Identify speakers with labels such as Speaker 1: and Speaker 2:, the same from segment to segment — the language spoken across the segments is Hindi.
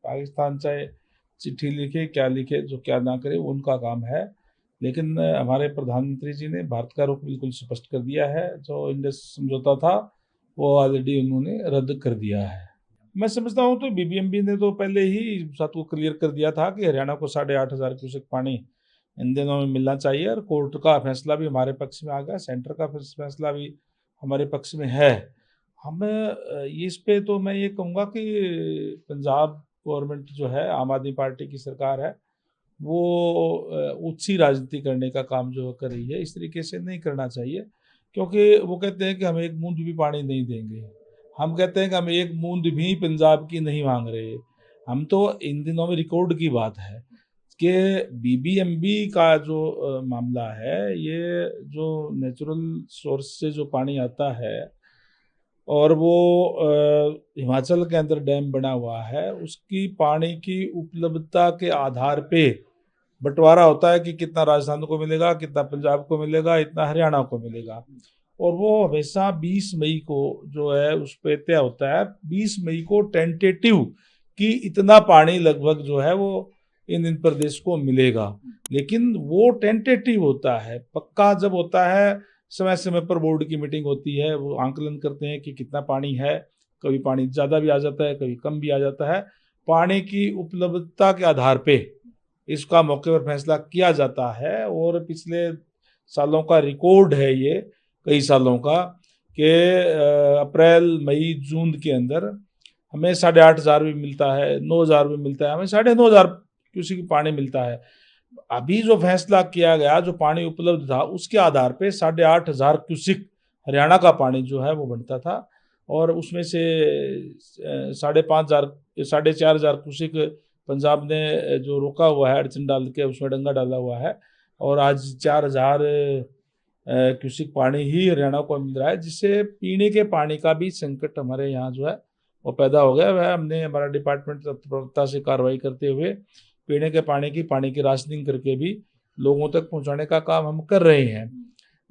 Speaker 1: पाकिस्तान चाहे चिट्ठी लिखे, क्या लिखे, जो क्या ना करे, वो उनका काम है। लेकिन हमारे प्रधानमंत्री जी ने भारत का रुख बिल्कुल स्पष्ट कर दिया है। जो इंडस समझौता था वो ऑलरेडी उन्होंने रद्द कर दिया है। मैं समझता हूँ तो बीबीएमबी ने तो पहले ही बात को क्लियर कर दिया था कि हरियाणा को 8,500 क्यूसेक पानी इन दिनों में मिलना चाहिए, और कोर्ट का फैसला भी हमारे पक्ष में आ गया, सेंटर का फैसला भी हमारे पक्ष में है। हम इस पे तो मैं ये कहूँगा कि पंजाब गवर्नमेंट जो है, आम आदमी पार्टी की सरकार है, वो ऊंची राजनीति करने का काम जो कर रही है, इस तरीके से नहीं करना चाहिए। क्योंकि वो कहते हैं कि हम एक बूंद भी पानी नहीं देंगे, हम कहते हैं कि हम एक बूंद भी पंजाब की नहीं मांग रहे। हम तो इन दिनों में रिकॉर्ड की बात है कि बीबीएमबी का जो मामला है, ये जो नेचुरल सोर्स से जो पानी आता है और वो हिमाचल के अंदर डैम बना हुआ है, उसकी पानी की उपलब्धता के आधार पे बंटवारा होता है कि कितना राजस्थान को मिलेगा, कितना पंजाब को मिलेगा, इतना हरियाणा को मिलेगा। और वो हमेशा 20 मई को जो है उस पे तय होता है, 20 मई को टेंटेटिव कि इतना पानी लगभग जो है वो इन प्रदेश को मिलेगा। लेकिन वो टेंटेटिव होता है, पक्का जब होता है, समय समय पर बोर्ड की मीटिंग होती है, वो आंकलन करते हैं कि कितना पानी है। कभी पानी ज़्यादा भी आ जाता है, कभी कम भी आ जाता है। पानी की उपलब्धता के आधार पे इसका मौके पर फैसला किया जाता है। और पिछले सालों का रिकॉर्ड है ये, कई सालों का, कि अप्रैल मई जून के अंदर हमें 8,500 भी मिलता है, 9,000 भी मिलता है, हमें 9,500 क्यूसेक पानी मिलता है। अभी जो फैसला किया गया, जो पानी उपलब्ध था, उसके आधार पे 8,500 क्यूसेक हरियाणा का पानी जो है वो बनता था, और उसमें से 5,500 4,500 क्यूसेक पंजाब ने जो रोका हुआ है, अड़चन डाल के उसमें डंगा डाला हुआ है, और आज 4,000 क्यूसेक पानी ही हरियाणा को मिल रहा है, जिससे पीने के पानी का भी संकट हमारे यहाँ जो है वो पैदा हो गया। वह हमने, हमारा डिपार्टमेंट तत्परता से कार्रवाई करते हुए पीने के पानी की राशनिंग करके भी लोगों तक पहुंचाने का काम हम कर रहे हैं।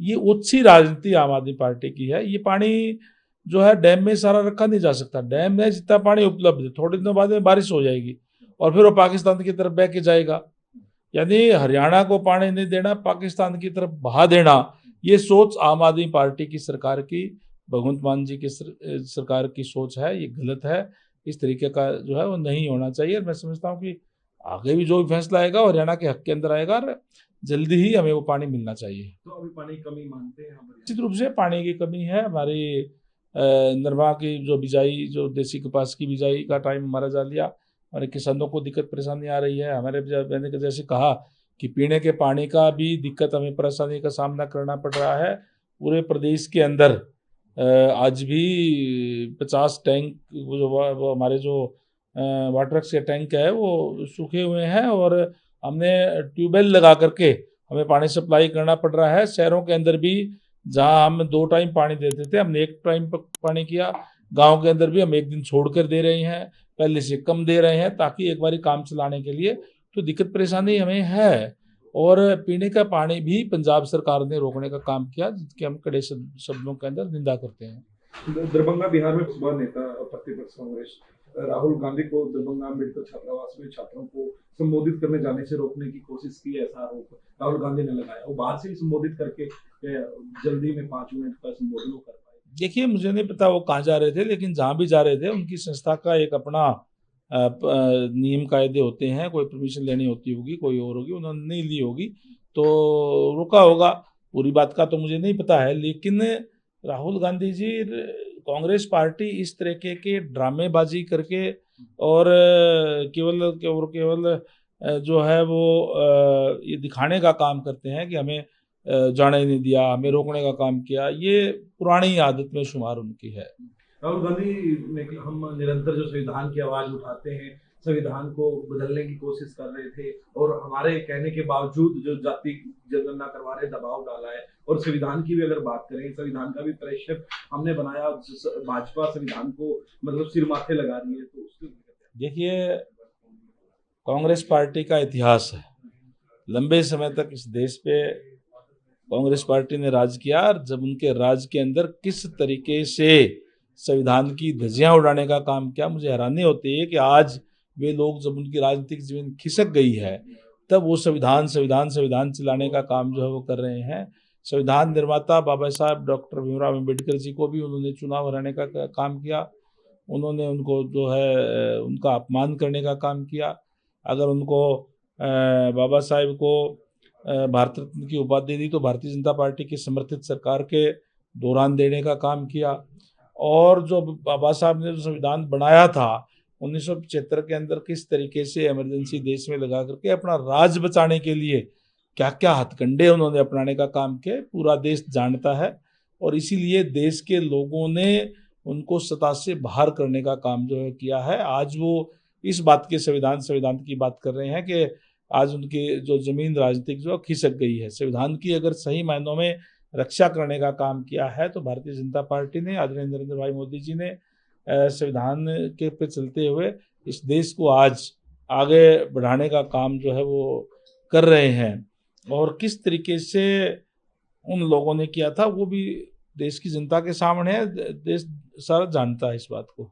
Speaker 1: ये अच्छी राजनीति आम आदमी पार्टी की है। ये पानी जो है डैम में सारा रखा नहीं जा सकता। डैम में जितना पानी उपलब्ध है, थोड़े दिनों बाद में बारिश हो जाएगी और फिर वो पाकिस्तान की तरफ बह के जाएगा। यानी हरियाणा को पानी नहीं देना, पाकिस्तान की तरफ बहा देना, ये सोच आम आदमी पार्टी की सरकार की, भगवंत मान जी की सरकार की सोच है। ये गलत है। इस तरीके का जो है वो नहीं होना चाहिए। मैं समझता हूँ कि आगे भी जो भी फैसला आएगा वो हरियाणा के हक के अंदर आएगा, और जल्दी ही हमें वो पानी मिलना चाहिए।
Speaker 2: तो अभी पानी की कमी मानते हैं हम?
Speaker 1: निश्चित रूप से पानी की कमी है। हमारी नरमा की जो बिजाई, जो देसी कपास की बिजाई का टाइम हमारा जा लिया, हमारे किसानों को दिक्कत परेशानी आ रही है। हमारे मैंने जैसे कहा कि पीने के पानी का भी दिक्कत, हमें परेशानी का सामना करना पड़ रहा है। पूरे प्रदेश के अंदर आज भी 50 टैंक, वो हमारे जो वाटर के टैंक है वो सूखे हुए हैं, और हमने ट्यूबवेल लगा करके हमें पानी सप्लाई करना पड़ रहा है। शहरों के अंदर भी जहां हम 2 टाइम पानी देते थे, हमने 1 टाइम पानी किया। गांव के अंदर भी हम 1 दिन छोड़कर दे रहे हैं, पहले से कम दे रहे हैं, ताकि एक बारी काम चलाने के लिए। तो दिक्कत परेशानी हमें है। और पीने का पानी भी पंजाब सरकार ने रोकने का काम किया, जिसके हम कड़े शब्दों के अंदर निंदा करते हैं।
Speaker 2: दरभंगा बिहार में सुबह नेता प्रतिपक्ष कांग्रेस राहुल गांधी को दरभंगा अम्बेडकर छात्रावास में छात्रों को संबोधित करने जाने से रोकने की कोशिश की है, ऐसा आरोप राहुल गांधी ने लगाया। वो बाहर से ही संबोधित करके जल्दी में 5 मिनट का संबोधन कर पाए।
Speaker 1: देखिए, मुझे नहीं पता वो कहाँ जा रहे थे, लेकिन जहाँ भी जा रहे थे उनकी संस्था का एक अपना नियम कायदे होते हैं। कोई परमिशन लेनी होती होगी, कोई और होगी, उन्होंने नहीं ली होगी तो रुका होगा। पूरी बात का तो मुझे नहीं पता है, लेकिन राहुल गांधी जी, कांग्रेस पार्टी इस तरीके के ड्रामेबाजी करके और केवल केवल केवल जो है वो ये दिखाने का काम करते हैं कि हमें जाने नहीं दिया, हमें रोकने का काम किया। ये पुरानी आदत में शुमार उनकी है।
Speaker 2: राहुल गांधी ने, हम निरंतर जो संविधान की आवाज उठाते हैं, संविधान को बदलने की कोशिश कर रहे थे, और हमारे कहने के बावजूद जो जाति जनगणना करवा रहे, दबाव डाला है। और संविधान की भी अगर बात करें, संविधान का भी प्रेशर हमने बनाया, भाजपा संविधान को मतलब सिर माथे लगा रही है, तो उसके
Speaker 1: देखिए, कांग्रेस पार्टी का इतिहास है। लंबे समय तक इस देश पे कांग्रेस पार्टी ने राज किया, और जब उनके राज के अंदर किस तरीके से संविधान की धज्जियां उड़ाने का काम किया, मुझे हैरानी होती है कि आज वे लोग जब उनकी राजनीतिक जीवन खिसक गई है, तब वो संविधान संविधान संविधान चलाने का काम जो है वो कर रहे हैं। संविधान निर्माता बाबा साहब डॉक्टर भीमराव अम्बेडकर जी को भी उन्होंने चुनाव हराने का काम किया। उन्होंने उनको जो है उनका अपमान करने का काम किया। अगर उनको बाबा साहेब को भारत रत्न की उपाधि दी तो भारतीय जनता पार्टी की समर्थित सरकार के दौरान देने का काम किया। और जो बाबा साहब ने जो संविधान बनाया था 1975 के अंदर, किस तरीके से इमरजेंसी देश में लगा करके अपना राज बचाने के लिए क्या क्या हथकंडे उन्होंने अपनाने का काम किया, पूरा देश जानता है। और इसीलिए देश के लोगों ने उनको सत्ता से बाहर करने का काम जो है किया है। आज वो इस बात के संविधान संविधान की बात कर रहे हैं कि आज उनकी जो जमीन राजनीतिक जो खिसक गई है। संविधान की अगर सही मायनों में रक्षा करने का काम किया है तो भारतीय जनता पार्टी ने, आदरणीय नरेंद्र भाई मोदी जी ने संविधान के पे चलते हुए इस देश को आज आगे बढ़ाने का काम जो है वो कर रहे हैं। और किस तरीके से उन लोगों ने किया था वो भी देश की जनता के सामने है, देश सारा जानता है इस बात को।